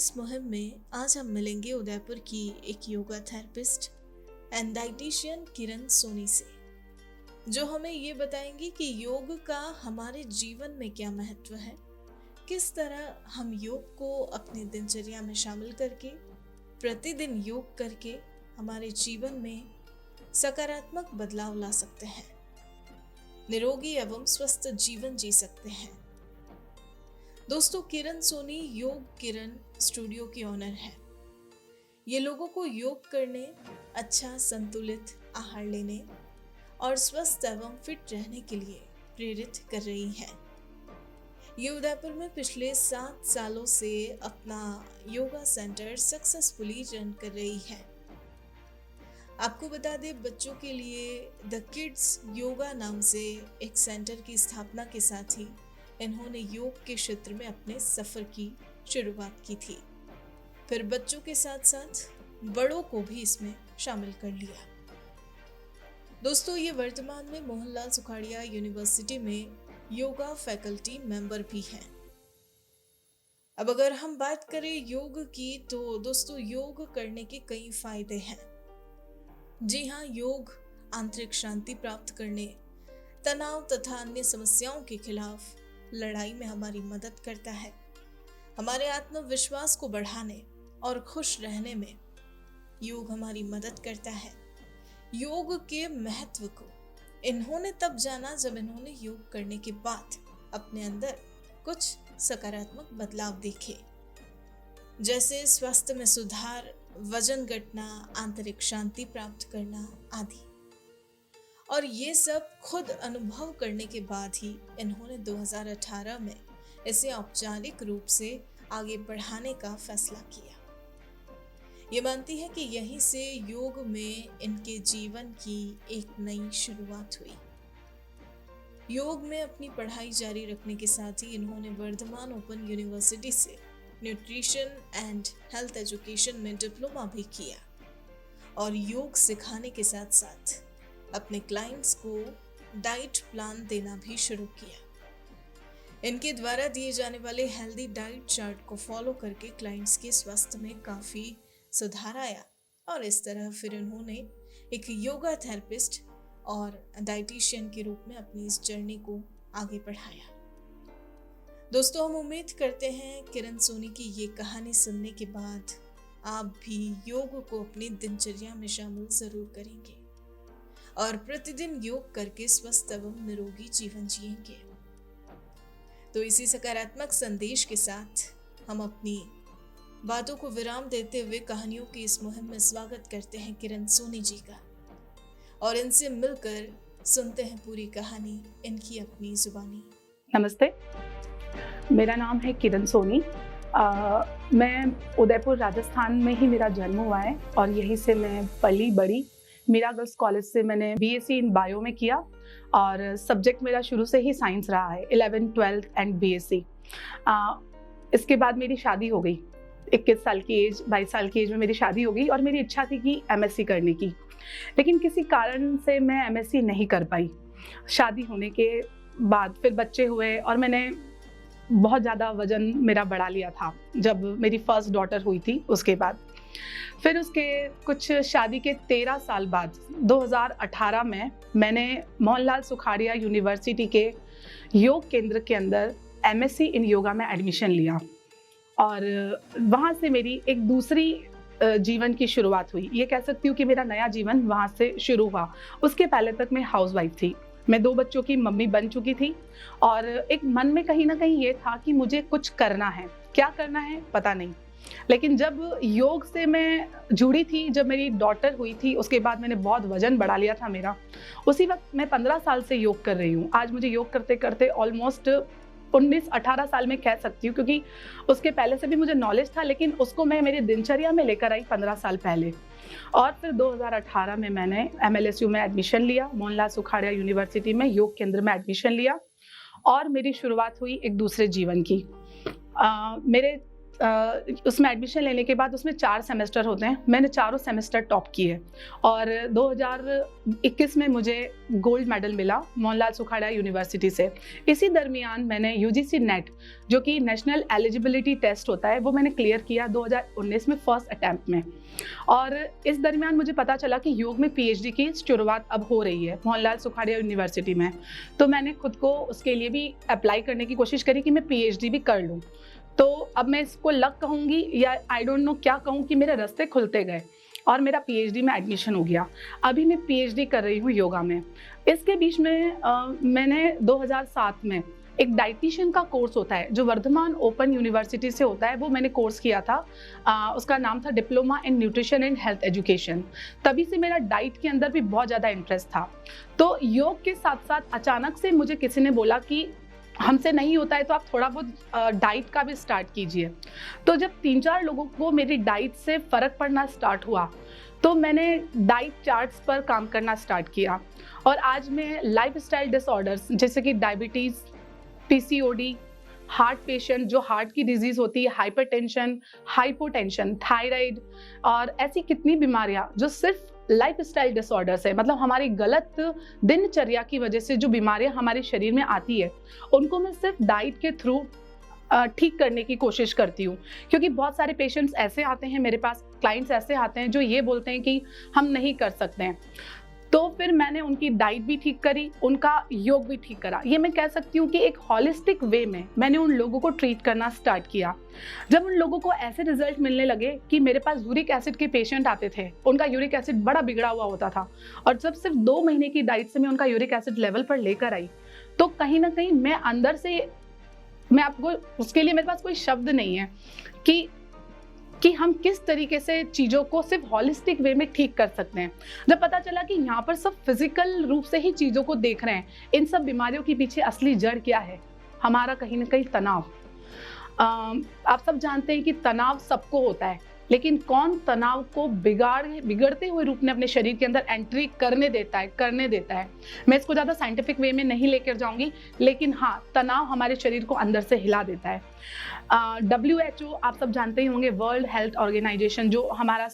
इस मुहिम में आज हम मिलेंगे उदयपुर की एक योगा थेरेपिस्ट एंड डाइटिशियन किरण सोनी से, जो हमें ये बताएंगी कि योग का हमारे जीवन में क्या महत्व है, किस तरह हम योग को अपनी दिनचर्या में शामिल करके प्रतिदिन योग करके हमारे जीवन में सकारात्मक बदलाव ला सकते हैं, निरोगी एवं स्वस्थ जीवन जी सकते हैं। दोस्तों, किरण सोनी योग किरण स्टूडियो की ऑनर है। ये लोगों को योग करने, अच्छा संतुलित आहार लेने और स्वस्थ एवं फिट रहने के लिए प्रेरित कर रही हैं। ये उदयपुर में पिछले 7 सालों से अपना योगा सेंटर सक्सेसफुली रन कर रही है। आपको बता दें, बच्चों के लिए द किड्स योगा नाम से एक सेंटर की स्थापना के साथ ही इन्होंने योग के क्षेत्र में अपने सफर की शुरुआत की थी। फिर बच्चों के साथ साथ बड़ों को भी इसमें शामिल कर लिया। दोस्तों, ये वर्तमान में मोहनलाल सुखाड़िया यूनिवर्सिटी में योगा फैकल्टी मेंबर भी हैं। अब अगर हम बात करें योग की, तो दोस्तों योग करने के कई फायदे हैं। जी हाँ, योग आंतरिक शांति प्राप्त करने, तनाव तथा अन्य समस्याओं के खिलाफ लड़ाई में हमारी मदद करता है। हमारे आत्मविश्वास को बढ़ाने और खुश रहने में योग हमारी मदद करता है। योग के महत्व को इन्होंने तब जाना जब इन्होंने योग करने के बाद अपने अंदर कुछ सकारात्मक बदलाव देखे, जैसे स्वास्थ्य में सुधार, वजन घटना, आंतरिक शांति प्राप्त करना आदि। और ये सब खुद अनुभव करने के बाद ही इन्होंने 2018 में इसे औपचारिक रूप से आगे बढ़ाने का फैसला किया। ये मानती है कि यहीं से योग में इनके जीवन की एक नई शुरुआत हुई। योग में अपनी पढ़ाई जारी रखने के साथ ही इन्होंने वर्धमान ओपन यूनिवर्सिटी से न्यूट्रिशन एंड हेल्थ एजुकेशन में डिप्लोमा भी किया और योग सिखाने के साथ साथ अपने क्लाइंट्स को डाइट प्लान देना भी शुरू किया। इनके द्वारा दिए जाने वाले हेल्दी डाइट चार्ट को फॉलो करके क्लाइंट्स के स्वास्थ्य में काफ़ी सुधार आया और इस तरह फिर उन्होंने एक योगा थेरेपिस्ट और डाइटिशियन के रूप में अपनी इस जर्नी को आगे बढ़ाया। दोस्तों, हम उम्मीद करते हैं किरण सोनी की ये कहानी सुनने के बाद आप भी योग को अपनी दिनचर्या में शामिल जरूर करेंगे और प्रतिदिन योग करके स्वस्थ एवं निरोगी जीवन जिएंगे। तो इसी सकारात्मक संदेश के साथ हम अपनी बातों को विराम देते हुए कहानियों की इस मुहिम में स्वागत करते हैं किरण सोनी जी का और इनसे मिलकर सुनते हैं पूरी कहानी इनकी अपनी जुबानी। नमस्ते, मेरा नाम है किरण सोनी। मैं उदयपुर राजस्थान में ही मेरा जन्म हुआ है और यहीं से मैं पली बड़ी। मीरा गर्ल्स कॉलेज से मैंने बीएससी इन बायो में किया और सब्जेक्ट मेरा शुरू से ही साइंस रहा है, 11th 12th एंड बीएससी। इसके बाद मेरी शादी हो गई। 21 साल की एज, 22 साल की एज में मेरी शादी हो गई और मेरी इच्छा थी कि एमएससी करने की, लेकिन किसी कारण से मैं एमएससी नहीं कर पाई। शादी होने के बाद फिर बच्चे हुए और मैंने बहुत ज़्यादा वजन मेरा बढ़ा लिया था जब मेरी फर्स्ट डॉटर हुई थी। उसके बाद फिर उसके कुछ शादी के 13 साल बाद 2018 में मैंने मोहनलाल सुखाड़िया यूनिवर्सिटी के योग केंद्र के अंदर एमएससी इन योगा में एडमिशन लिया और वहाँ से मेरी एक दूसरी जीवन की शुरुआत हुई। ये कह सकती हूँ कि मेरा नया जीवन वहाँ से शुरू हुआ। उसके पहले तक मैं हाउसवाइफ थी। मैं 2 बच्चों की मम्मी बन चुकी थी और एक मन में कहीं ना कहीं ये था कि मुझे कुछ करना है। क्या करना है पता नहीं, लेकिन जब योग से मैं जुड़ी थी, जब मेरी डॉटर हुई थी, उसके बाद मैंने बहुत वजन बढ़ा लिया था मेरा। उसी वक्त मैं 15 साल से योग कर रही हूँ। आज मुझे योग करते करते ऑलमोस्ट 19-18 साल में कह सकती हूँ, क्योंकि उसके पहले से भी मुझे नॉलेज था, लेकिन उसको मैं मेरी दिनचर्या में लेकर आई 15 साल पहले। और फिर 2018 में मैंने MLSU में एडमिशन लिया, मोहनलाल सुखाड़िया यूनिवर्सिटी में योग केंद्र में एडमिशन लिया और मेरी शुरुआत हुई एक दूसरे जीवन की। मेरे उसमें एडमिशन लेने के बाद उसमें 4 सेमेस्टर होते हैं, मैंने चारों सेमेस्टर टॉप किए और 2021 में मुझे गोल्ड मेडल मिला मोहनलाल सुखाड़िया यूनिवर्सिटी से। इसी दरमियान मैंने यूजीसी नेट जो कि नेशनल एलिजिबिलिटी टेस्ट होता है वो मैंने क्लियर किया 2019 में फर्स्ट अटैम्प्ट में। और इस दरमियान मुझे पता चला कि योग में पीएचडी की शुरुआत अब हो रही है मोहनलाल सुखाड़िया यूनिवर्सिटी में। तो मैंने खुद को उसके लिए भी अप्लाई करने की कोशिश करी कि मैं पीएचडी भी कर लूँ। तो अब मैं इसको लक कहूँगी या आई डोंट नो क्या कहूँ कि मेरे रास्ते खुलते गए और मेरा पीएचडी में एडमिशन हो गया। अभी मैं पीएचडी कर रही हूँ योगा में। इसके बीच में मैंने 2007 में एक डाइटिशियन का कोर्स होता है जो वर्धमान ओपन यूनिवर्सिटी से होता है, वो मैंने कोर्स किया था। उसका नाम था diploma in nutrition and health education. तभी से मेरा डाइट के अंदर भी बहुत ज़्यादा इंटरेस्ट था। तो योग के साथ साथ अचानक से मुझे किसी ने बोला कि हमसे नहीं होता है तो आप थोड़ा बहुत डाइट का भी स्टार्ट कीजिए। तो जब 3-4 लोगों को मेरी डाइट से फ़र्क पड़ना स्टार्ट हुआ तो मैंने डाइट चार्ट्स पर काम करना स्टार्ट किया और आज मैं लाइफस्टाइल डिसऑर्डर्स जैसे कि डायबिटीज़, पीसीओडी, हार्ट पेशेंट जो हार्ट की डिजीज़ होती है, हाइपरटेंशन, हाइपोटेंशन, थायराइड और ऐसी कितनी बीमारियां जो सिर्फ लाइफस्टाइल डिसऑर्डर्स है, मतलब हमारी गलत दिनचर्या की वजह से जो बीमारियां हमारे शरीर में आती है उनको मैं सिर्फ डाइट के थ्रू ठीक करने की कोशिश करती हूँ। क्योंकि बहुत सारे पेशेंट्स ऐसे आते हैं मेरे पास, क्लाइंट्स ऐसे आते हैं जो ये बोलते हैं कि हम नहीं कर सकते हैं। तो फिर मैंने उनकी डाइट भी ठीक करी, उनका योग भी ठीक करा। ये मैं कह सकती हूँ कि एक हॉलिस्टिक वे में मैंने उन लोगों को ट्रीट करना स्टार्ट किया। जब उन लोगों को ऐसे रिजल्ट मिलने लगे कि मेरे पास यूरिक एसिड के पेशेंट आते थे, उनका यूरिक एसिड बड़ा बिगड़ा हुआ होता था और जब सिर्फ 2 महीने की डाइट से मैं उनका यूरिक एसिड लेवल पर लेकर आई तो कहीं ना कहीं मैं अंदर से, मैं आपको उसके लिए मेरे पास कोई शब्द नहीं है कि हम किस तरीके से चीज़ों को सिर्फ हॉलिस्टिक वे में ठीक कर सकते हैं। जब पता चला कि यहाँ पर सब फिजिकल रूप से ही चीज़ों को देख रहे हैं, इन सब बीमारियों के पीछे असली जड़ क्या है, हमारा कहीं ना कहीं तनाव। आप सब जानते हैं कि तनाव सबको होता है, लेकिन कौन तनाव को बिगड़ते हुए रूप में अपने शरीर के अंदर एंट्री करने देता है। मैं इसको ज़्यादा साइंटिफिक वे में नहीं लेकर जाऊंगी, लेकिन हाँ, तनाव हमारे शरीर को अंदर से हिला देता है। WHO आप सब जानते ही होंगे, वर्ल्ड हेल्थ ऑर्गेनाइजेशन जो हमारा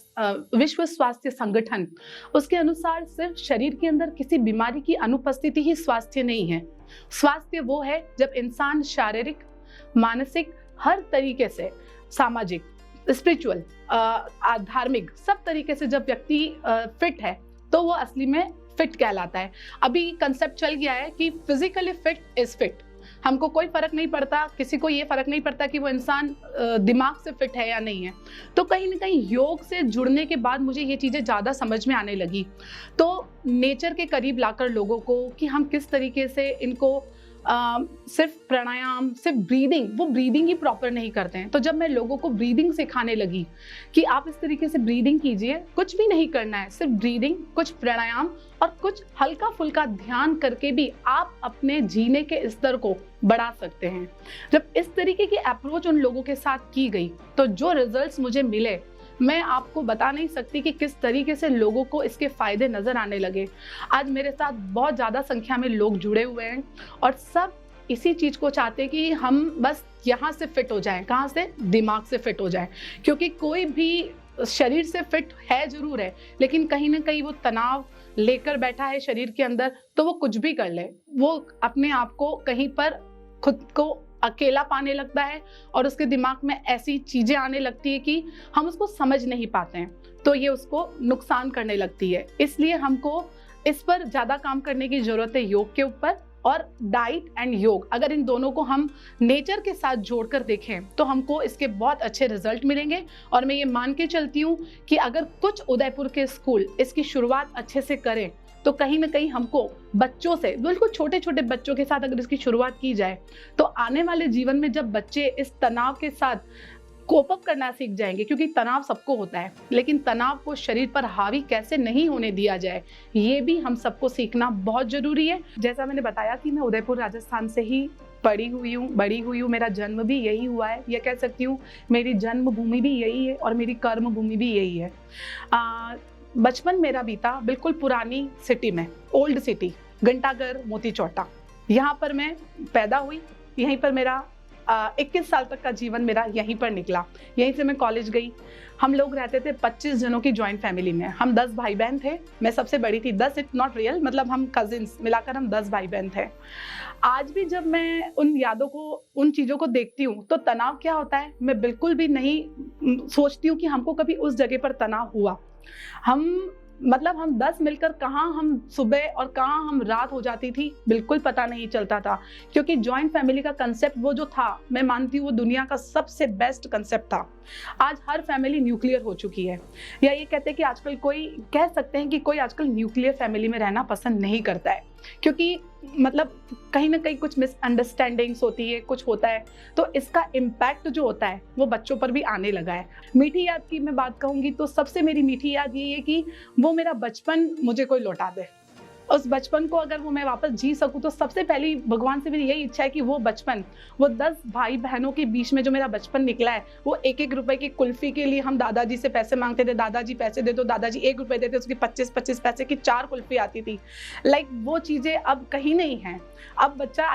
विश्व स्वास्थ्य संगठन, उसके अनुसार सिर्फ शरीर के अंदर किसी बीमारी की अनुपस्थिति ही स्वास्थ्य नहीं है। स्वास्थ्य वो है जब इंसान शारीरिक, मानसिक, हर तरीके से, सामाजिक, स्पिरिचुअल, धार्मिक, सब तरीके से जब व्यक्ति फिट है तो वो असली में फिट कहलाता है। अभी कंसेप्ट चल गया है कि फिजिकली फिट इज फिट। हमको कोई फर्क नहीं पड़ता, किसी को ये फर्क नहीं पड़ता कि वो इंसान दिमाग से फिट है या नहीं है। तो कहीं ना कहीं योग से जुड़ने के बाद मुझे ये चीज़ें ज़्यादा समझ में आने लगी। तो नेचर के करीब लाकर लोगों को कि हम किस तरीके से इनको सिर्फ प्राणायाम, सिर्फ ब्रीदिंग, वो ब्रीदिंग ही प्रॉपर नहीं करते हैं। तो जब मैं लोगों को ब्रीदिंग सिखाने लगी कि आप इस तरीके से ब्रीदिंग कीजिए, कुछ भी नहीं करना है, सिर्फ ब्रीदिंग, कुछ प्राणायाम और कुछ हल्का फुल्का ध्यान करके भी आप अपने जीने के स्तर को बढ़ा सकते हैं। जब इस तरीके की अप्रोच उन लोगों के साथ की गई तो जो रिजल्ट्स मुझे मिले, मैं आपको बता नहीं सकती कि किस तरीके से लोगों को इसके फायदे नजर आने लगे। आज मेरे साथ बहुत ज़्यादा संख्या में लोग जुड़े हुए हैं और सब इसी चीज़ को चाहते हैं कि हम बस यहाँ से फिट हो जाएं। कहाँ से? दिमाग से फिट हो जाएं। क्योंकि कोई भी शरीर से फिट है जरूर है, लेकिन कहीं ना कहीं वो तनाव लेकर बैठा है शरीर के अंदर, तो वो कुछ भी कर ले, वो अपने आप को कहीं पर खुद को अकेला पाने लगता है और उसके दिमाग में ऐसी चीजें आने लगती है कि हम उसको समझ नहीं पाते हैं, तो ये उसको नुकसान करने लगती है। इसलिए हमको इस पर ज्यादा काम करने की जरूरत है, योग के ऊपर। और डाइट एंड योग, अगर इन दोनों को हम नेचर के साथ जोड़कर देखें तो हमको इसके बहुत अच्छे रिजल्ट मिलेंगे। और मैं ये मान के चलती हूँ कि अगर कुछ उदयपुर के स्कूल इसकी शुरुआत अच्छे से करें तो कहीं ना कहीं हमको बच्चों से, बिल्कुल छोटे छोटे बच्चों के साथ अगर इसकी शुरुआत की जाए तो आने वाले जीवन में जब बच्चे इस तनाव के साथ कोप अप करना सीख जाएंगे, क्योंकि तनाव सबको होता है, लेकिन तनाव को शरीर पर हावी कैसे नहीं होने दिया जाए, ये भी हम सबको सीखना बहुत जरूरी है। जैसा मैंने बताया कि मैं उदयपुर राजस्थान से ही बड़ी हुई हूँ, मेरा जन्म भी यही हुआ है, ये कह सकती हूँ मेरी जन्मभूमि भी यही है और मेरी कर्म भूमि भी यही है। बचपन मेरा बीता बिल्कुल पुरानी सिटी में, ओल्ड सिटी, घंटाघर, मोती चौटा, यहाँ पर मैं पैदा हुई, यहीं पर मेरा 21 साल तक का जीवन मेरा यहीं पर निकला। यहीं से मैं कॉलेज गई। हम लोग रहते थे 25 जनों की जॉइंट फैमिली में। हम 10 भाई बहन थे, मैं सबसे बड़ी थी। 10 इट नॉट रियल, मतलब हम कजिन्स मिलाकर हम 10 भाई बहन थे। आज भी जब मैं उन यादों को, उन चीज़ों को देखती हूँ तो तनाव क्या होता है मैं बिल्कुल भी नहीं सोचती हूँ कि हमको कभी उस जगह पर तनाव हुआ। हम 10 मिलकर कहाँ हम सुबह और कहाँ हम रात हो जाती थी बिल्कुल पता नहीं चलता था, क्योंकि जॉइंट फैमिली का कंसेप्ट वो जो था, मैं मानती हूँ वो दुनिया का सबसे बेस्ट कंसेप्ट था। आज हर फैमिली न्यूक्लियर हो चुकी है, या ये कहते हैं कि आजकल कोई कह सकते हैं कि कोई आजकल न्यूक्लियर फैमिली में रहना पसंद नहीं करता है, क्योंकि मतलब कहीं ना कहीं कुछ मिसअंडरस्टैंडिंग्स होती है, कुछ होता है, तो इसका इम्पैक्ट जो होता है वो बच्चों पर भी आने लगा है। मीठी याद की मैं बात कहूँगी तो सबसे मेरी मीठी याद ये है कि वो मेरा बचपन मुझे कोई लौटा दे। उस बचपन को अगर वो मैं वापस जी सकूं तो सबसे पहली भगवान से मेरी यही इच्छा है कि वो बचपन, वो 10 भाई बहनों के बीच में जो मेरा बचपन निकला है, वो 1-1 रुपए की कुल्फी के लिए हम दादाजी से पैसे मांगते थे, दादाजी पैसे दे दो, दादाजी 1 रुपए देते, उसकी 25-25 पैसे की 4 कुल्फी आती थी। वो चीज़ें अब कहीं नहीं हैं। अब बच्चा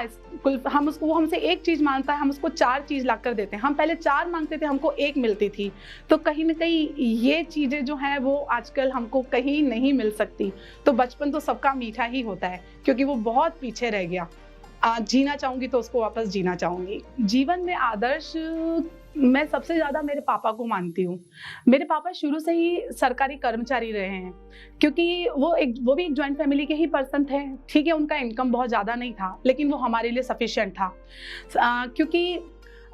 हम उसको, वो हमसे 1 चीज़ मांगता है, हम उसको 4 चीज़ ला कर देते हैं। हम पहले 4 मांगते थे, हमको 1 मिलती थी। तो कहीं ना कहीं ये चीज़ें जो हैं वो आजकल हमको कहीं नहीं मिल सकती। तो बचपन तो सबका मीठा ही होता है, क्योंकि वो बहुत पीछे रह गया। जीना चाहूंगी तो उसको वापस जीना चाहूंगी। जीवन में आदर्श मैं सबसे ज्यादा मेरे पापा को मानती हूँ। मेरे पापा शुरू से ही सरकारी कर्मचारी रहे हैं, क्योंकि वो भी एक जॉइंट फैमिली के ही पर्सन थे। ठीक है, उनका इनकम बहुत ज्यादा नहीं था, लेकिन वो हमारे लिए सफिशिएंट था। क्योंकि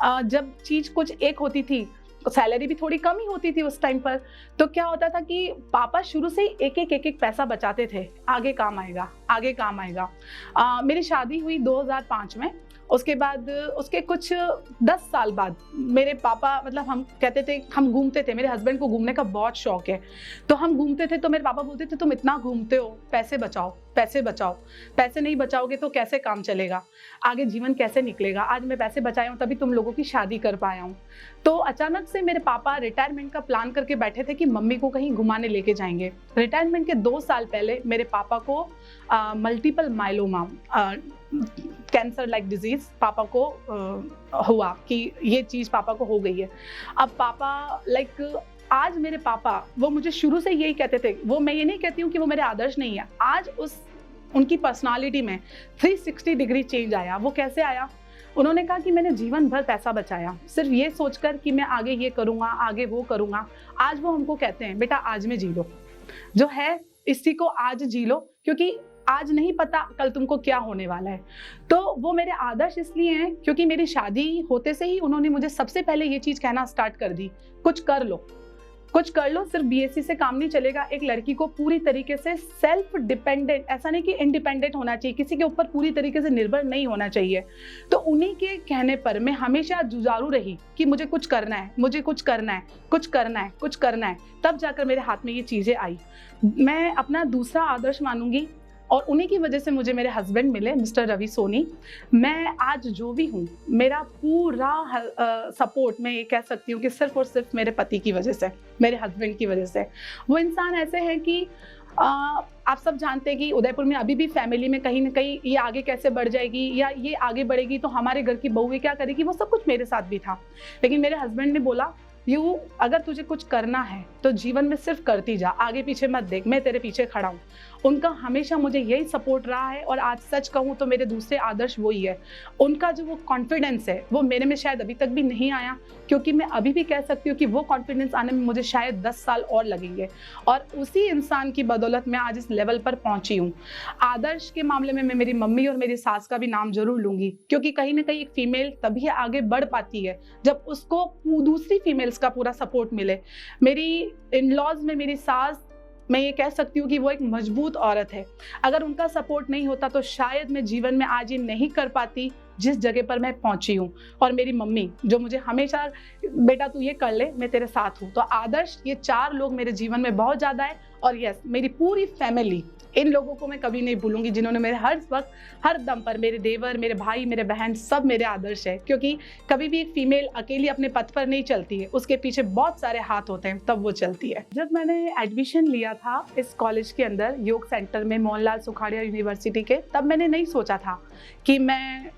जब चीज कुछ एक होती थी, सैलरी भी थोड़ी कम ही होती थी उस टाइम पर, तो क्या होता था कि पापा शुरू से ही एक एक पैसा बचाते थे, आगे काम आएगा, आगे काम आएगा। मेरी शादी हुई 2005 में। उसके बाद उसके कुछ 10 साल बाद मेरे पापा, हम कहते थे, हम घूमते थे, मेरे हस्बैंड को घूमने का बहुत शौक है, तो हम घूमते थे, तो मेरे पापा बोलते थे तुम इतना घूमते हो, पैसे बचाओ, पैसे बचाओ, पैसे नहीं बचाओगे तो कैसे काम चलेगा, आगे जीवन कैसे निकलेगा। आज मैं पैसे बचाया हूँ तभी तुम लोगों की शादी कर पाया हूँ। तो अचानक से मेरे पापा रिटायरमेंट का प्लान करके बैठे थे कि मम्मी को कहीं घुमाने लेके जाएंगे। रिटायरमेंट के 2 साल पहले मेरे पापा को multiple myeloma, cancer like disease पापा को हुआ, कि ये चीज पापा को हो गई है। अब पापा आज मेरे पापा, वो मुझे शुरू से यही कहते थे, वो मैं ये नहीं कहती हूँ कि वो मेरे आदर्श नहीं है, आज उनकी पर्सनालिटी में 360 डिग्री चेंज आया। वो कैसे आया? उन्होंने कहा कि मैंने जीवन भर पैसा बचाया सिर्फ ये सोचकर कि मैं आगे ये करूंगा, आगे वो करूंगा। आज वो हमको कहते हैं बेटा आज में जी लो, जो है इसी को आज जी लो, क्योंकि आज नहीं पता कल तुमको क्या होने वाला है। तो वो मेरे आदर्श इसलिए हैं क्योंकि मेरी शादी होते से ही उन्होंने मुझे सबसे पहले ये चीज कहना स्टार्ट कर दी, कुछ कर लो, कुछ कर लो, सिर्फ बीएससी से काम नहीं चलेगा। एक लड़की को पूरी तरीके से सेल्फ डिपेंडेंट, ऐसा नहीं कि इंडिपेंडेंट होना चाहिए, किसी के ऊपर पूरी तरीके से निर्भर नहीं होना चाहिए। तो उन्हीं के कहने पर मैं हमेशा जुझारू रही कि मुझे कुछ करना है, मुझे कुछ करना है, कुछ करना है, कुछ करना है। तब जाकर मेरे हाथ में ये चीजें आई। मैं अपना दूसरा आदर्श मानूंगी और उन्हीं की वजह से मुझे मेरे हस्बैंड मिले, मिस्टर रवि सोनी। मैं आज जो भी हूँ, मेरा पूरा सपोर्ट मैं ये कह सकती हूँ कि सिर्फ और सिर्फ मेरे पति की वजह से, मेरे हस्बैंड की वजह से। वो इंसान ऐसे हैं कि आप सब जानते हैं कि उदयपुर में अभी भी फैमिली में कहीं ना कहीं ये आगे कैसे बढ़ जाएगी या ये आगे बढ़ेगी तो हमारे घर की बहू क्या करेगी, वो सब कुछ मेरे साथ भी था। लेकिन मेरे हस्बैंड ने बोला अगर तुझे कुछ करना है तो जीवन में सिर्फ करती जा, आगे पीछे मत देख, मैं तेरे पीछे खड़ा हूँ। उनका हमेशा मुझे यही सपोर्ट रहा है और आज सच कहूँ तो मेरे दूसरे आदर्श वही है। उनका जो वो कॉन्फिडेंस है वो मेरे में शायद अभी तक भी नहीं आया, क्योंकि मैं अभी भी कह सकती हूँ कि वो कॉन्फिडेंस आने में मुझे शायद 10 साल और लगेंगे, और उसी इंसान की बदौलत मैं आज इस लेवल पर पहुंची हूँ। आदर्श के मामले में मैं मेरी मम्मी और मेरी सास का भी नाम जरूर लूंगी, क्योंकि कहीं ना कहीं एक फीमेल तभी आगे बढ़ पाती है जब उसको दूसरी फीमेल्स का पूरा सपोर्ट मिले। मेरी इन लॉज में मेरी सास, मैं ये कह सकती हूँ कि वो एक मजबूत औरत है। अगर उनका सपोर्ट नहीं होता तो शायद मैं जीवन में आज ये नहीं कर पाती जिस जगह पर मैं पहुंची हूँ। और मेरी मम्मी जो मुझे हमेशा बेटा तू ये कर ले, मैं तेरे साथ हूँ। तो आदर्श ये 4 लोग मेरे जीवन में बहुत ज्यादा है। और यस, मेरी पूरी फैमिली, इन लोगों को मैं कभी नहीं भूलूंगी जिन्होंने मेरे हर वक्त, हर दम पर, मेरे देवर, मेरे भाई, मेरे बहन, सब मेरे आदर्श है। क्योंकि कभी भी एक फीमेल अकेली अपने पथ पर नहीं चलती है, उसके पीछे बहुत सारे हाथ होते हैं, तब वो चलती है। जब मैंने एडमिशन लिया था इस कॉलेज के अंदर, योग सेंटर में, मोहनलाल सुखाड़िया यूनिवर्सिटी के, तब मैंने नहीं सोचा था कि मैं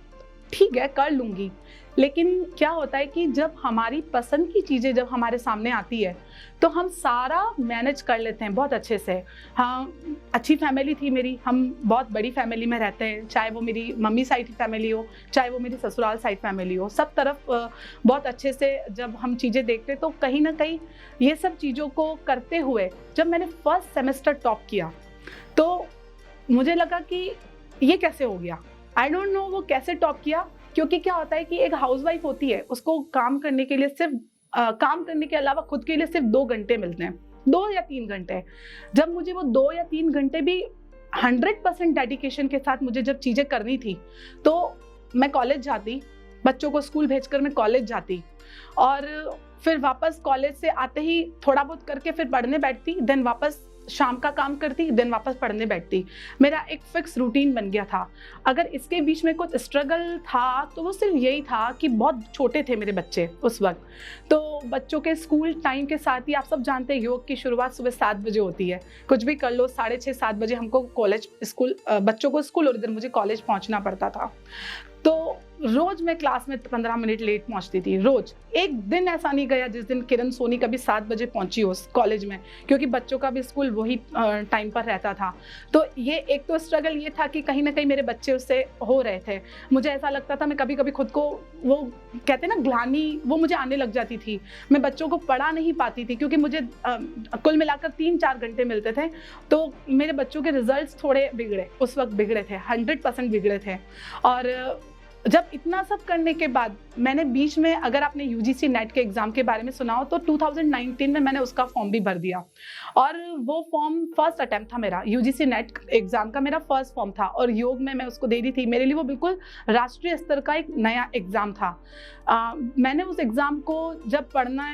ठीक है कर लूंगी। लेकिन क्या होता है कि जब हमारी पसंद की चीज़ें जब हमारे सामने आती है तो हम सारा मैनेज कर लेते हैं बहुत अच्छे से। हाँ, अच्छी फैमिली थी मेरी, हम बहुत बड़ी फैमिली में रहते हैं, चाहे वो मेरी मम्मी साइड की फैमिली हो, चाहे वो मेरी ससुराल साइड फैमिली हो, सब तरफ बहुत अच्छे से जब हम चीज़ें देखते तो कहीं ना कहीं ये सब चीज़ों को करते हुए जब मैंने फर्स्ट सेमेस्टर टॉप किया तो मुझे लगा कि ये कैसे हो गया। आई डोंट नो वो कैसे टॉप किया, क्योंकि क्या होता है कि एक हाउसवाइफ होती है, उसको काम करने के लिए सिर्फ काम करने के अलावा खुद के लिए सिर्फ 2 घंटे मिलते हैं, 2 या 3 घंटे। जब मुझे वो 2 या 3 घंटे भी 100% डेडिकेशन के साथ मुझे जब चीज़ें करनी थी तो मैं कॉलेज जाती, बच्चों को स्कूल भेजकर मैं कॉलेज जाती और फिर वापस कॉलेज से आते ही थोड़ा बहुत करके फिर पढ़ने बैठती, देन वापस शाम का काम करती, देन वापस पढ़ने बैठती। मेरा एक फिक्स रूटीन बन गया था। अगर इसके बीच में कुछ स्ट्रगल था तो वो सिर्फ यही था कि बहुत छोटे थे मेरे बच्चे उस वक्त, तो बच्चों के स्कूल टाइम के साथ ही आप सब जानते हैं योग की शुरुआत सुबह 7 बजे होती है, कुछ भी कर लो 6:30-7 बजे हमको कॉलेज स्कूल बच्चों को स्कूल और इधर मुझे कॉलेज पहुंचना पड़ता था। तो रोज मैं क्लास में 15 मिनट लेट पहुंचती थी, रोज। एक दिन ऐसा नहीं गया जिस दिन किरण सोनी कभी 7 बजे पहुंची हो कॉलेज में, क्योंकि बच्चों का भी स्कूल वही टाइम पर रहता था। तो ये एक तो स्ट्रगल ये था कि कहीं ना कहीं मेरे बच्चे उससे हो रहे थे। मुझे ऐसा लगता था, मैं कभी कभी खुद को, वो कहते हैं ना ग्लानि, वो मुझे आने लग जाती थी। मैं बच्चों को पढ़ा नहीं पाती थी क्योंकि मुझे कुल मिलाकर 3-4 घंटे मिलते थे, तो मेरे बच्चों के रिजल्ट थोड़े बिगड़े, उस वक्त बिगड़े थे, 100% बिगड़े थे। और जब इतना सब करने के बाद मैंने बीच में, अगर आपने यूजीसी नेट के एग्ज़ाम के बारे में सुना हो तो 2019 में मैंने उसका फॉर्म भी भर दिया और वो फॉर्म फर्स्ट अटेम्प्ट था मेरा, यूजीसी नेट एग्ज़ाम का मेरा फर्स्ट फॉर्म था और योग में मैं उसको दे दी थी। मेरे लिए वो बिल्कुल राष्ट्रीय स्तर का एक नया एग्ज़ाम था। मैंने उस एग्ज़ाम को जब पढ़ना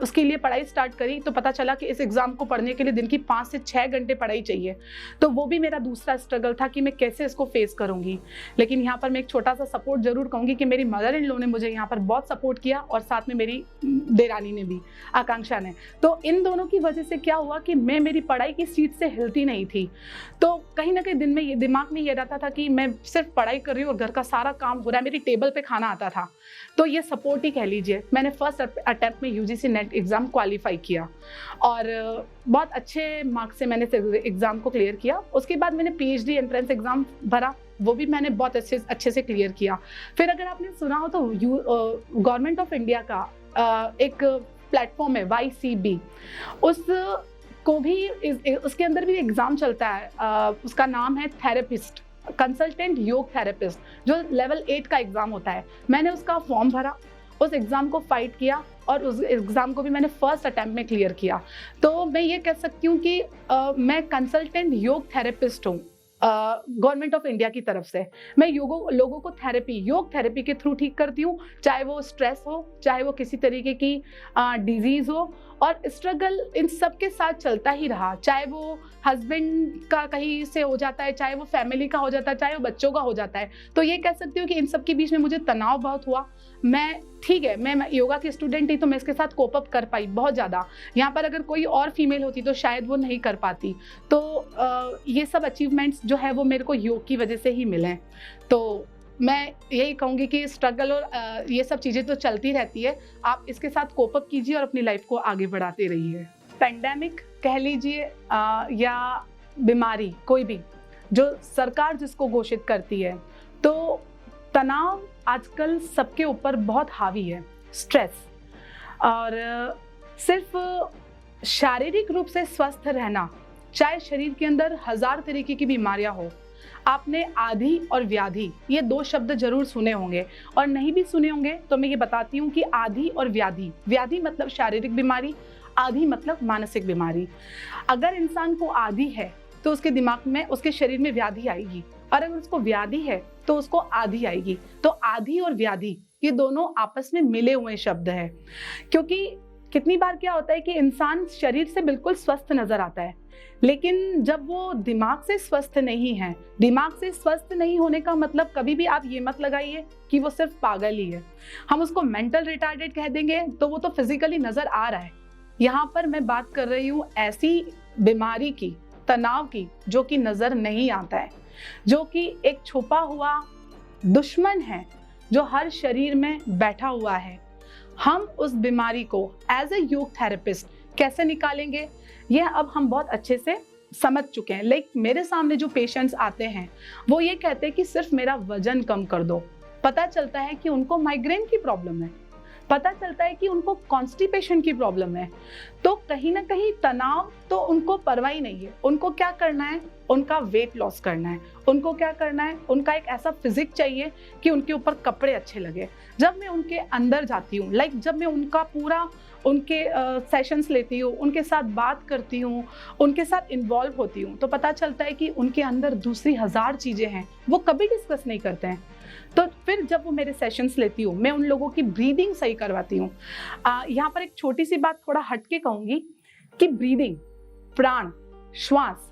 उसके लिए पढ़ाई स्टार्ट करी तो पता चला कि इस एग्ज़ाम को पढ़ने के लिए दिन की 5 से 6 घंटे पढ़ाई चाहिए। तो वो भी मेरा दूसरा स्ट्रगल था कि मैं कैसे इसको फेस करूँगी। लेकिन यहाँ पर मैं एक छोटा सा सपोर्ट जरूर कहूँगी कि मेरी मदर इन लॉ ने मुझे यहाँ पर बहुत सपोर्ट किया और साथ में मेरी देरानी ने भी, आकांक्षा ने। तो इन दोनों की वजह से क्या हुआ कि मैं मेरी पढ़ाई की सीट से हिलती नहीं थी। तो कहीं ना कहीं दिन में ये दिमाग में ये रहता था कि मैं सिर्फ पढ़ाई कर रही हूँ और घर का सारा काम हो रहा है, मेरी टेबल पे खाना आता था। तो ये सपोर्ट ही कह लीजिए। मैंने फर्स्ट अटेम्प्ट में यूजीसी नेट एग्ज़ाम क्वालिफाई किया और बहुत अच्छे मार्क्स से मैंने एग्ज़ाम को क्लियर किया। उसके बाद मैंने पीएचडी एंट्रेंस एग्ज़ाम भरा, वो भी मैंने बहुत अच्छे से क्लियर किया। फिर अगर आपने सुना हो तो गवर्नमेंट ऑफ इंडिया का एक प्लेटफॉर्म है YCB, उस को भी उसके अंदर भी एग्ज़ाम चलता है, उसका नाम है थेरेपिस्ट, कंसल्टेंट योग थेरेपिस्ट, जो लेवल 8 का एग्ज़ाम होता है। मैंने उसका फॉर्म भरा, उस एग्ज़ाम को फाइट किया और उस एग्ज़ाम को भी मैंने फर्स्ट अटेम्प्ट में क्लियर किया। तो मैं ये कह सकती हूँ कि मैं कंसल्टेंट योग थेरेपिस्ट हूँ गवर्नमेंट ऑफ इंडिया की तरफ से। मैं लोगों को योग थेरेपी के थ्रू ठीक करती हूँ, चाहे वो स्ट्रेस हो, चाहे वो किसी तरीके की डिजीज़ हो। और स्ट्रगल इन सब के साथ चलता ही रहा, चाहे वो हस्बैंड का कहीं से हो जाता है, चाहे वो फैमिली का हो जाता है, चाहे वो बच्चों का हो जाता है। तो ये कह सकती हूँ कि इन सब के बीच में मुझे तनाव बहुत हुआ। मैं ठीक है, मैं योगा की स्टूडेंट थी तो मैं इसके साथ कोप अप कर पाई बहुत ज़्यादा। यहाँ पर अगर कोई और फीमेल होती तो शायद वो नहीं कर पाती। तो ये सब अचीवमेंट्स जो है वो मेरे को योग की वजह से ही मिले हैं। तो मैं यही कहूँगी कि स्ट्रगल और ये सब चीज़ें तो चलती रहती है, आप इसके साथ कोप अप कीजिए और अपनी लाइफ को आगे बढ़ाते रहिए। पेंडेमिक कह लीजिए या बीमारी कोई भी जो सरकार जिसको घोषित करती है, तो तनाव आजकल सबके ऊपर बहुत हावी है, स्ट्रेस। और सिर्फ शारीरिक रूप से स्वस्थ रहना, चाहे शरीर के अंदर 1000 तरीके की बीमारियां हो, आपने आधि और व्याधि ये 2 शब्द जरूर सुने होंगे, और नहीं भी सुने होंगे तो मैं ये बताती हूँ कि आधि और व्याधि, व्याधि मतलब शारीरिक बीमारी, आधि मतलब मानसिक बीमारी। अगर इंसान को आधि है तो उसके दिमाग में, उसके शरीर में व्याधि आएगी, और अगर उसको व्याधि है तो उसको आधि आएगी। तो आधि और व्याधि ये दोनों आपस में मिले हुए शब्द हैं, क्योंकि कितनी बार क्या होता है कि इंसान शरीर से बिल्कुल स्वस्थ नजर आता है, लेकिन जब वो दिमाग से स्वस्थ नहीं है, दिमाग से स्वस्थ नहीं होने का मतलब कभी भी आप ये मत लगाइए कि वो सिर्फ पागल ही है। हम उसको मेंटल रिटार्डेड कह देंगे तो वो तो फिजिकली नजर आ रहा है। यहाँ पर मैं बात कर रही हूँ ऐसी बीमारी की, तनाव की, जो कि नजर नहीं आता है, जो कि एक छुपा हुआ दुश्मन है जो हर शरीर में बैठा हुआ है, हम उस बीमारी को एज ए योग थेरेपिस्ट कैसे निकालेंगे, यह अब हम बहुत अच्छे से समझ चुके हैं। लाइक मेरे सामने जो पेशेंट्स आते हैं वो ये कहते हैं कि सिर्फ मेरा वजन कम कर दो। पता चलता है कि उनको माइग्रेन की प्रॉब्लम है, पता चलता है कि उनको कॉन्स्टिपेशन की प्रॉब्लम है। तो कहीं ना कहीं तनाव तो उनको परवाह ही नहीं है। उनको क्या करना है, उनका वेट लॉस करना है। उनको क्या करना है, उनका एक ऐसा फिजिक चाहिए कि उनके ऊपर कपड़े अच्छे लगे। जब मैं उनके अंदर जाती हूँ, लाइक जब मैं उनका पूरा उनके सेशंस लेती हूँ, उनके साथ बात करती हूँ, उनके साथ इन्वॉल्व होती हूँ, तो पता चलता है कि उनके अंदर दूसरी 1000 चीज़ें हैं, वो कभी डिस्कस नहीं करते हैं। तो फिर जब वो मेरे सेशंस लेती हूँ, मैं उन लोगों की ब्रीदिंग सही करवाती हूँ। यहाँ पर एक छोटी सी बात थोड़ा हटके कहूँगी कि ब्रीदिंग, प्राण, श्वास,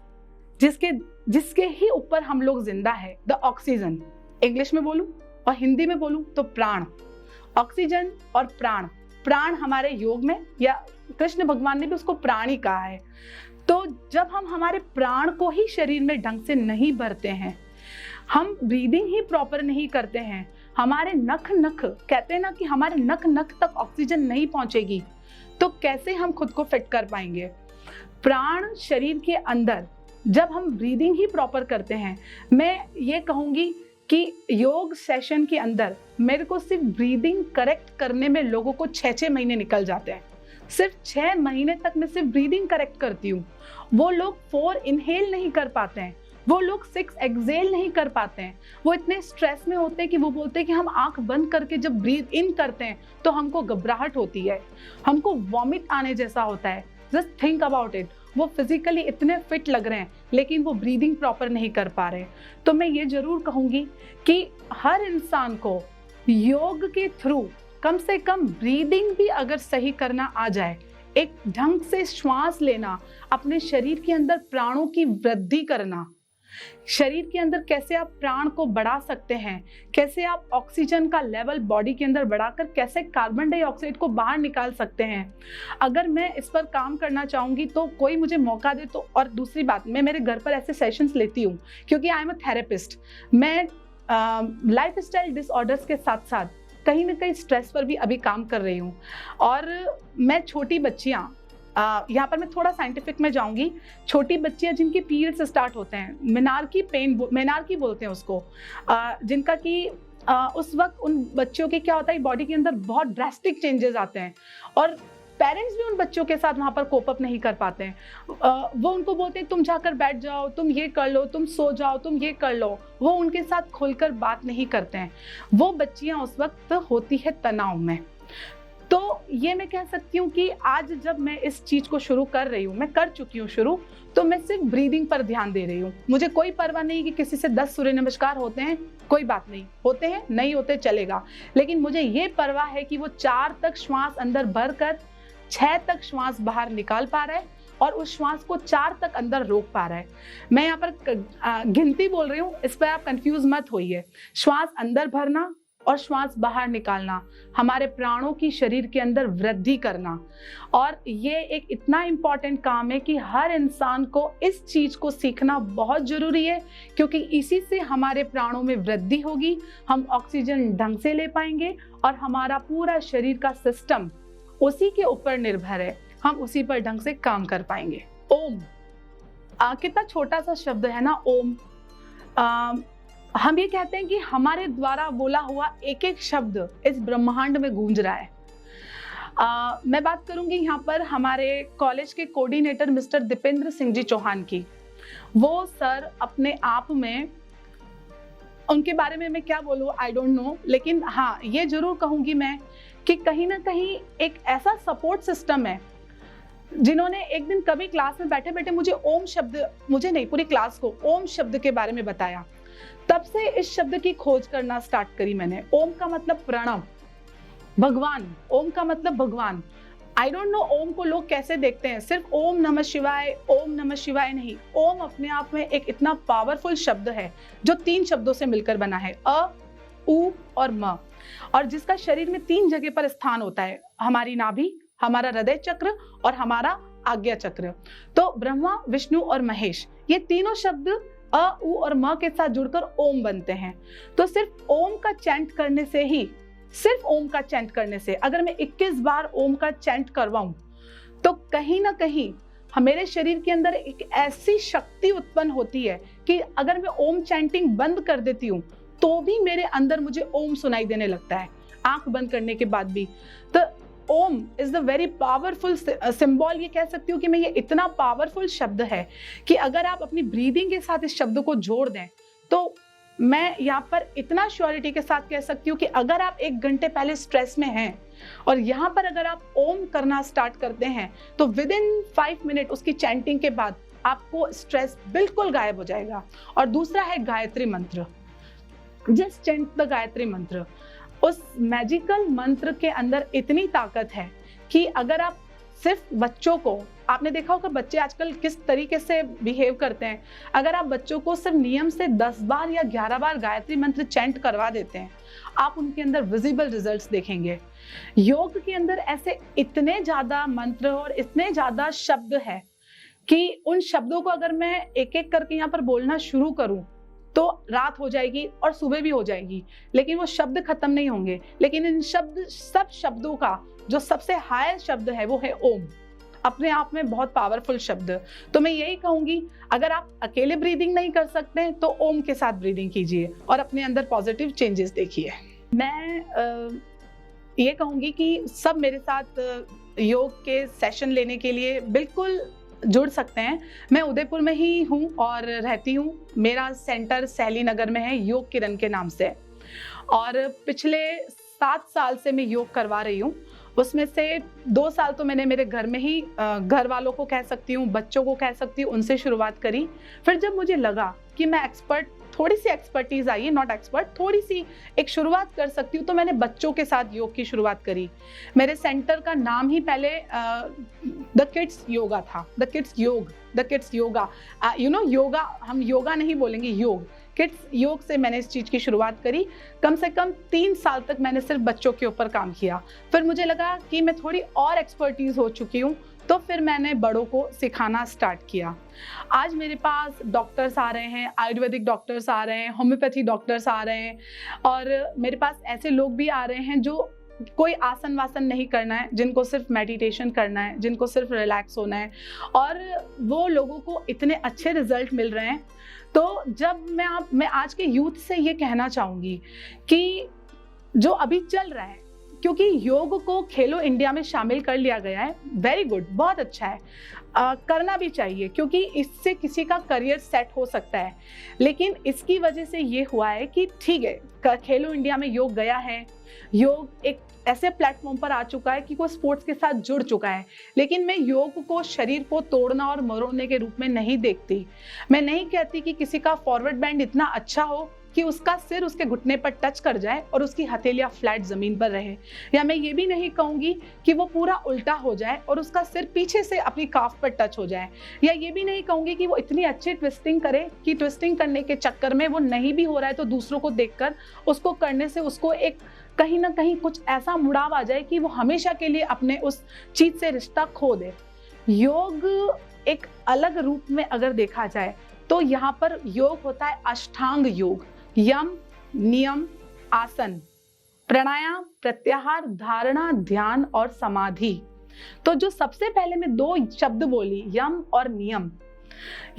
जिसके ही ऊपर हम लोग जिंदा है, द ऑक्सीजन, इंग्लिश में बोलूं और हिंदी में बोलूं तो प्राण, ऑक्सीजन और प्राण। प्राण हमारे योग में, या कृष्ण भगवान ने भी उसको प्राण ही कहा है। तो जब हम हमारे प्राण को ही शरीर में ढंग से नहीं भरते हैं, हम ब्रीदिंग ही प्रॉपर नहीं करते हैं, हमारे नख कहते हैं ना कि हमारे नख तक ऑक्सीजन नहीं पहुंचेगी, तो कैसे हम खुद को फिट कर पाएंगे। प्राण शरीर के अंदर जब हम ब्रीदिंग ही प्रॉपर करते हैं, मैं ये कहूंगी कि योग सेशन के अंदर मेरे को सिर्फ ब्रीदिंग करेक्ट करने में लोगों को 6-6 महीने निकल जाते हैं। सिर्फ 6 महीने तक मैं सिर्फ ब्रीदिंग करेक्ट करती हूँ। वो लोग 4 इनहेल नहीं कर पाते हैं, वो लोग 6 एक्सहेल नहीं कर पाते हैं। वो इतने स्ट्रेस में होते हैं कि वो बोलते हैं कि हम आंख बंद करके जब ब्रीथ इन करते हैं तो हमको घबराहट होती है, हमको वॉमिट आने जैसा होता है। Just think about it. वो फिजिकली इतने फिट लग रहे हैं लेकिन वो ब्रीदिंग प्रॉपर नहीं कर पा रहे। तो मैं ये जरूर कहूंगी कि हर इंसान को योग के थ्रू कम से कम ब्रीदिंग भी अगर सही करना आ जाए, एक ढंग से श्वास लेना, अपने शरीर के अंदर प्राणों की वृद्धि करना, शरीर के अंदर कैसे आप प्राण को बढ़ा सकते हैं, कैसे आप ऑक्सीजन का लेवल बॉडी के अंदर बढ़ाकर कैसे कार्बन डाइऑक्साइड को बाहर निकाल सकते हैं। अगर मैं इस पर काम करना चाहूंगी तो कोई मुझे मौका दे तो। और दूसरी बात, मैं मेरे घर पर ऐसे सेशंस लेती हूँ क्योंकि आई एम अ थेरेपिस्ट। मैं लाइफस्टाइल डिसऑर्डर्स के साथ साथ कहीं ना कहीं स्ट्रेस पर भी अभी काम कर रही हूँ। और मैं छोटी बच्चियाँ, यहाँ पर मैं थोड़ा साइंटिफिक में जाऊंगी, छोटी बच्चियां जिनके पीरियड्स स्टार्ट होते हैं, मेनार्की बोलते हैं उसको, जिनका कि उस वक्त उन बच्चों के क्या होता है, बॉडी के अंदर बहुत ड्रास्टिक चेंजेस आते हैं और पेरेंट्स भी उन बच्चों के साथ वहाँ पर कोप अप नहीं कर पाते हैं। वो उनको बोलते हैं तुम जाकर बैठ जाओ, तुम ये कर लो, तुम सो जाओ, तुम ये कर लो। वो उनके साथ खुलकर बात नहीं करते हैं। वो बच्चियां उस वक्त होती है तनाव में। तो ये मैं कह सकती हूँ कि आज जब मैं इस चीज को शुरू कर रही हूँ, मैं कर चुकी हूँ शुरू, तो मैं सिर्फ ब्रीदिंग पर ध्यान दे रही हूँ। मुझे कोई परवाह नहीं कि किसी से 10 सूर्य नमस्कार होते हैं, कोई बात नहीं, होते हैं नहीं होते चलेगा, लेकिन मुझे ये परवाह है कि वो 4 तक श्वास अंदर भर कर 6 तक श्वास बाहर निकाल पा रहा है और उस श्वास को 4 तक अंदर रोक पा रहा है। मैं यहाँ पर गिनती बोल रही हूँ, इस पर आप कंफ्यूज मत होइए। श्वास अंदर भरना और श्वास बाहर निकालना, हमारे प्राणों की शरीर के अंदर वृद्धि करना। और ये एक इतना इम्पॉर्टेंट काम है कि हर इंसान को इस चीज को सीखना बहुत जरूरी है, क्योंकि इसी से हमारे प्राणों में वृद्धि होगी, हम ऑक्सीजन ढंग से ले पाएंगे और हमारा पूरा शरीर का सिस्टम उसी के ऊपर निर्भर है, हम उसी पर ढंग से काम कर पाएंगे। ओम, कितना छोटा सा शब्द है ना ओम। हम ये कहते हैं कि हमारे द्वारा बोला हुआ एक एक शब्द इस ब्रह्मांड में गूंज रहा है। मैं बात करूंगी यहाँ पर हमारे कॉलेज के कोऑर्डिनेटर मिस्टर दीपेंद्र सिंह जी चौहान की। वो सर अपने आप में, उनके बारे में मैं क्या बोलूँ आई डोंट नो, लेकिन हाँ ये जरूर कहूंगी मैं कि कहीं ना कहीं एक ऐसा सपोर्ट सिस्टम है जिन्होंने एक दिन कभी क्लास में बैठे बैठे मुझे ओम शब्द, मुझे नहीं पूरी क्लास को ओम शब्द के बारे में बताया। तब से इस शब्द की खोज करना स्टार्ट करी मैंने। ओम का मतलब प्रणव, भगवान, ओम का मतलब भगवान। आई डोंट नो ओम को लोग कैसे देखते हैं, सिर्फ ओम नमः शिवाय नहीं। ओम अपने आप में एक इतना पावरफुल शब्द है जो 3 शब्दों से मिलकर बना है, अ, उ और म, और जिसका शरीर में 3 जगह पर स्थान होता है, हमारी नाभि, हमारा हृदय चक्र और हमारा आज्ञा चक्र। तो ब्रह्मा, विष्णु और महेश, ये तीनों शब्द अ, उ और म के साथ जुड़कर ओम बनते हैं। तो सिर्फ ओम का चैंट करने से ही, सिर्फ ओम का चैंट करने से अगर मैं 21 बार ओम का चैंट करवाऊं तो कहीं ना कहीं मेरे शरीर के अंदर एक ऐसी शक्ति उत्पन्न होती है कि अगर मैं ओम चैंटिंग बंद कर देती हूँ तो भी मेरे अंदर मुझे ओम सुनाई देने लगता है, आंख बंद करने के बाद भी। तो Om is the very powerful symbol, ये कह सकती हूँ कि मैं ये इतना पावरफुल शब्द है कि अगर आप अपनी ब्रीदिंग के साथ इस शब्द को जोड़ दें तो मैं यहाँ पर इतना श्योरिटी के साथ कह सकती हूँ कि अगर आप 1 घंटे पहले स्ट्रेस में हैं और यहाँ पर अगर आप ओम करना स्टार्ट करते हैं तो विद इन 5 मिनट उसकी चैंटिंग के बाद आपको स्ट्रेस बिल्कुल गायब हो जाएगा। और दूसरा है गायत्री मंत्र, जस्ट चैंट द गायत्री मंत्र। उस मैजिकल मंत्र के अंदर इतनी ताकत है कि अगर आप सिर्फ बच्चों को, आपने देखा होगा बच्चे आजकल किस तरीके से बिहेव करते हैं, अगर आप बच्चों को सिर्फ नियम से 10 बार या 11 बार गायत्री मंत्र चैंट करवा देते हैं, आप उनके अंदर विजिबल रिजल्ट्स देखेंगे। योग के अंदर ऐसे इतने ज्यादा मंत्र और इतने ज्यादा शब्द है कि उन शब्दों को अगर मैं एक एक करके यहाँ पर बोलना शुरू करूं तो रात हो जाएगी और सुबह भी हो जाएगी, लेकिन वो शब्द खत्म नहीं होंगे। लेकिन इन सब शब्दों का जो सबसे हाई शब्द है वो है ओम, अपने आप में बहुत पावरफुल शब्द। तो मैं यही कहूंगी, अगर आप अकेले ब्रीदिंग नहीं कर सकते तो ओम के साथ ब्रीदिंग कीजिए और अपने अंदर पॉजिटिव चेंजेस देखिए। मैं ये कहूंगी कि सब मेरे साथ योग के सेशन लेने के लिए बिल्कुल जुड़ सकते हैं। मैं उदयपुर में ही हूँ और रहती हूँ। मेरा सेंटर सैली नगर में है, योग किरण के नाम से, और पिछले 7 साल से मैं योग करवा रही हूँ। उसमें से 2 साल तो मैंने मेरे घर में ही घर वालों को कह सकती हूँ, बच्चों को कह सकती हूँ, उनसे शुरुआत करी। फिर जब मुझे लगा कि मैं थोड़ी सी एक्सपर्टीज आई है, नॉट एक्सपर्ट, थोड़ी सी एक शुरुआत कर सकती हूँ, तो मैंने बच्चों के साथ योग की शुरुआत करी। मेरे सेंटर का नाम ही पहले द किड्स योगा था, द किड्स योगा, योगा, हम योगा नहीं बोलेंगे, योग, किड्स योग से मैंने इस चीज़ की शुरुआत करी। कम से कम 3 साल तक मैंने सिर्फ बच्चों के ऊपर काम किया। फिर मुझे लगा कि मैं थोड़ी और एक्सपर्टीज हो चुकी हूँ, तो फिर मैंने बड़ों को सिखाना स्टार्ट किया। आज मेरे पास डॉक्टर्स आ रहे हैं, आयुर्वेदिक डॉक्टर्स आ रहे हैं, होम्योपैथी डॉक्टर्स आ रहे हैं, और मेरे पास ऐसे लोग भी आ रहे हैं जो कोई आसन वासन नहीं करना है, जिनको सिर्फ मेडिटेशन करना है, जिनको सिर्फ रिलैक्स होना है, और वो लोगों को इतने अच्छे रिजल्ट मिल रहे हैं। तो जब मैं आज के यूथ से ये कहना चाहूँगी कि जो अभी चल रहा है, क्योंकि योग को खेलो इंडिया में शामिल कर लिया गया है, वेरी गुड, बहुत अच्छा है, करना भी चाहिए, क्योंकि इससे किसी का करियर सेट हो सकता है। लेकिन इसकी वजह से ये हुआ है कि ठीक है, खेलो इंडिया में योग गया है, योग एक ऐसे प्लेटफॉर्म पर आ चुका है कि वो स्पोर्ट्स के साथ जुड़ चुका है, लेकिन मैं योग को शरीर को तोड़ना और मरोड़ने के रूप में नहीं देखती। मैं नहीं कहती कि किसी का फॉरवर्ड बैंड इतना अच्छा हो कि उसका सिर उसके घुटने पर टच कर जाए और उसकी हथेलियां फ्लैट जमीन पर रहे, या मैं ये भी नहीं कहूंगी कि वो पूरा उल्टा हो जाए और उसका सिर पीछे से अपनी काफ पर टच हो जाए, या ये भी नहीं कहूंगी कि वो इतनी अच्छी ट्विस्टिंग करे कि ट्विस्टिंग करने के चक्कर में वो नहीं भी हो रहा है तो दूसरों को देखकर उसको करने से उसको एक कहीं ना कहीं कुछ ऐसा मुड़ाव आ जाए कि वो हमेशा के लिए अपने उस चीज से रिश्ता खो दे। योग एक अलग रूप में अगर देखा जाए तो यहाँ पर योग होता है अष्टांग योग, यम, नियम, आसन, प्राणायाम, प्रत्याहार, धारणा, ध्यान और समाधि। तो जो सबसे पहले मैं 2 शब्द बोली, यम और नियम,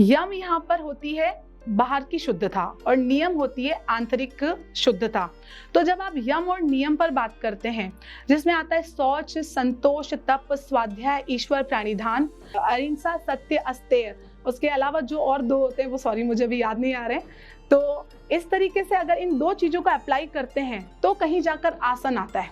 यम यहाँ पर होती है बाहर की शुद्धता और नियम होती है आंतरिक शुद्धता। तो जब आप यम और नियम पर बात करते हैं, जिसमें आता है शौच, संतोष, तप, स्वाध्याय, ईश्वर प्राणिधान, अहिंसा, सत्य, अस्तेय, उसके अलावा जो और 2 होते हैं वो सॉरी मुझे भी याद नहीं आ रहे। तो इस तरीके से अगर इन 2 चीजों को अप्लाई करते हैं तो कहीं जाकर आसन आता है।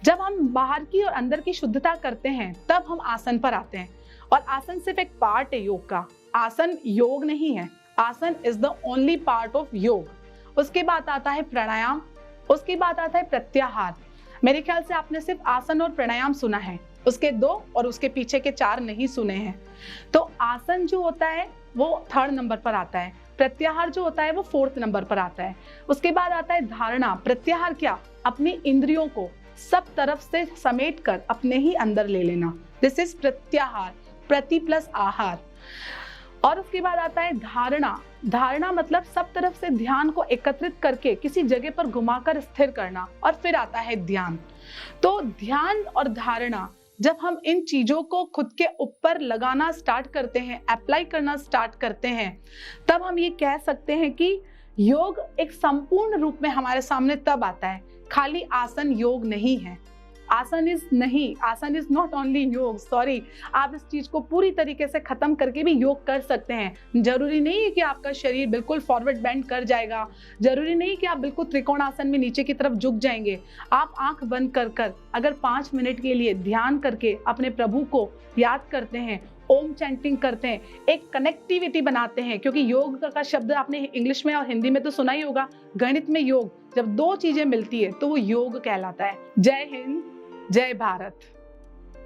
जब हम बाहर की और अंदर की शुद्धता करते हैं तब हम आसन पर आते हैं, और आसन सिर्फ एक पार्ट है योग का, आसन योग नहीं है, आसन is the only part of योग। उसके बाद आता है प्राणायाम, उसके बाद आता है प्रत्याहार। मेरे ख्याल से आपने सिर्फ आसन और प्राणायाम सुना है, उसके 2 और उसके पीछे के 4 नहीं सुने हैं। तो आसन जो होता है वो 3rd नंबर पर आता है, प्रत्याहार जो होता है वो 4th नंबर पर आता है। उसके बाद आता है धारणा। प्रत्याहार क्या? अपनी इंद्रियों को सब तरफ से समेट कर अपने ही अंदर ले लेना, दिस इज प्रत्याहार, प्रति प्लस आहार। और उसके बाद आता है धारणा। धारणा मतलब सब तरफ से ध्यान को एकत्रित करके किसी जगह पर घुमाकर स्थिर करना। और फिर आता है ध्यान। तो ध्यान और धारणा, जब हम इन चीजों को खुद के ऊपर लगाना स्टार्ट करते हैं, अप्लाई करना स्टार्ट करते हैं, तब हम ये कह सकते हैं कि योग एक संपूर्ण रूप में हमारे सामने तब आता है। खाली आसन योग नहीं है। आसन इज नॉट ओनली योग, सॉरी। आप इस चीज को पूरी तरीके से खत्म करके भी योग कर सकते हैं। जरूरी नहीं है कि आपका शरीर बिल्कुल फॉरवर्ड बेंड कर जाएगा, जरूरी नहीं कि आप बिल्कुल त्रिकोणासन में नीचे की तरफ झुक जाएंगे। आप आंख बंद कर अगर 5 मिनट के लिए ध्यान करके अपने प्रभु को याद करते हैं, ओम चैंटिंग करते हैं, एक कनेक्टिविटी बनाते हैं, क्योंकि योग का शब्द आपने इंग्लिश में और हिंदी में तो सुना ही होगा। गणित में योग, जब 2 चीजें मिलती है तो वो योग कहलाता है। जय हिंद, जय भारत।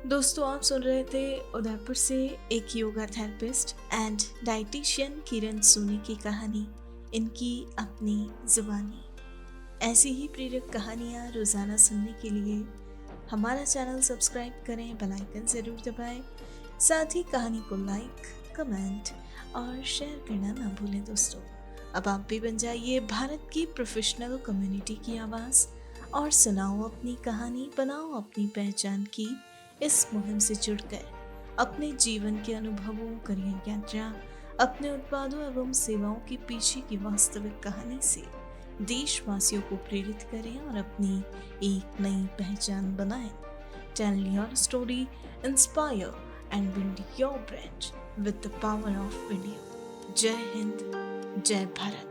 दोस्तों, आप सुन रहे थे उदयपुर से एक योगा थेरेपिस्ट एंड डाइटिशियन किरण सोनी की कहानी, इनकी अपनी जुबानी। ऐसी ही प्रेरक कहानियाँ रोजाना सुनने के लिए हमारा चैनल सब्सक्राइब करें, बेल आइकन जरूर दबाएं, साथ ही कहानी को लाइक, कमेंट और शेयर करना ना भूलें। दोस्तों, अब आप भी बन जाइए भारत की प्रोफेशनल कम्युनिटी की आवाज़ और सुनाओ अपनी कहानी, बनाओ अपनी पहचान की इस मुहिम से जुड़कर अपने जीवन के अनुभवों, करियर यात्रा, अपने उत्पादों एवं सेवाओं के पीछे की वास्तविक कहानी से देशवासियों को प्रेरित करें और अपनी एक नई पहचान बनाएं। Tell your story, inspire and build your brand with the power of India. जय हिंद, जय भारत।